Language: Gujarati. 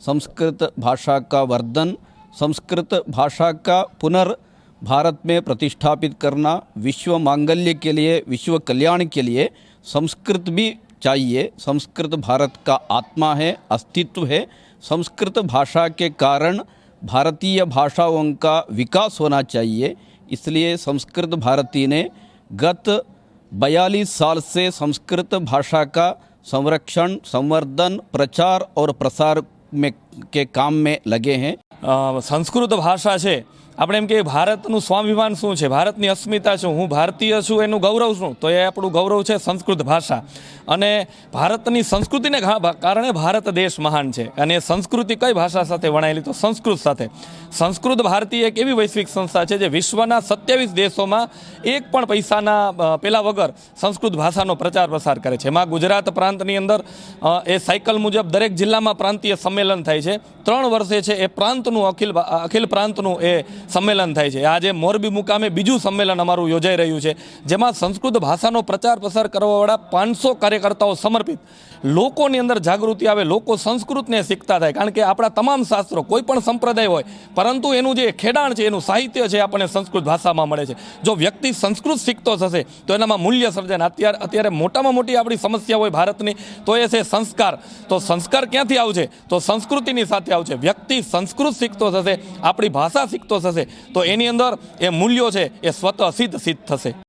संस्कृत भाषा का वर्धन, संस्कृत भाषा का भारत में प्रतिष्ठापित करना, विश्व मांगल्य के लिए, विश्व कल्याण के लिए संस्कृत भी चाहिए। संस्कृत भारत का आत्मा है, अस्तित्व है। संस्कृत भाषा के कारण भारतीय भाषाओं का विकास होना चाहिए। इसलिए संस्कृत भारती ने गत 42 साल से संस्कृत भाषा का संरक्षण, संवर्धन, प्रचार और प्रसार में के काम में लगे हैं। संस्कृत भाषा है આપણે એમ કે ભારતનું સ્વાભિમાન શું છે, ભારતની અસ્મિતા શું, હું ભારતીય છું એનું ગૌરવ શું, તો એ આપણું ગૌરવ છે સંસ્કૃત ભાષા. અને ભારતની સંસ્કૃતિને કારણે ભારત દેશ મહાન છે. અને એ સંસ્કૃતિ કઈ ભાષા સાથે વણાયેલી, તો સંસ્કૃત સાથે. સંસ્કૃત ભારતી એક એવી વૈશ્વિક સંસ્થા છે જે વિશ્વના 27 દેશોમાં એક પણ પૈસાના પેલા વગર સંસ્કૃત ભાષાનો પ્રચાર પ્રસાર કરે છે. એમાં ગુજરાત પ્રાંતની અંદર એ સાયકલ મુજબ દરેક જિલ્લામાં પ્રાંતીય સંમેલન થાય છે. 3 વર્ષે છે એ પ્રાંતનું અખિલ પ્રાંતનું એ સંમેલન થાય છે. આજે મોરબી મુકામે બીજું સંમેલન અમારું યોજાઈ રહ્યું છે, જેમાં સંસ્કૃત ભાષાનો પ્રચાર પ્રસાર કરવાવાળા 500 કાર્યકર્તાઓ સમર્પિત. લોકોની અંદર જાગૃતિ આવે, લોકો સંસ્કૃતને શીખતા થાય. કારણ કે આપણા તમામ શાસ્ત્રો, કોઈ પણ સંપ્રદાય હોય, પરંતુ એનું જે ખેડાણ છે, એનું સાહિત્ય છે, આપણને સંસ્કૃત ભાષામાં મળે છે. જો વ્યક્તિ સંસ્કૃત શીખતો થશે તો એનામાં મૂલ્ય સર્જન. અત્યારે મોટામાં મોટી આપણી સમસ્યા હોય ભારતની, તો એ છે સંસ્કાર. તો સંસ્કાર ક્યાંથી આવશે, તો સંસ્કૃતિની સાથે આવશે. વ્યક્તિ સંસ્કૃત શીખતો થશે, આપણી ભાષા શીખતો થશે, તો એની અંદર એ મૂલ્યો છે એ સ્વતઃ સિદ્ધ થશે.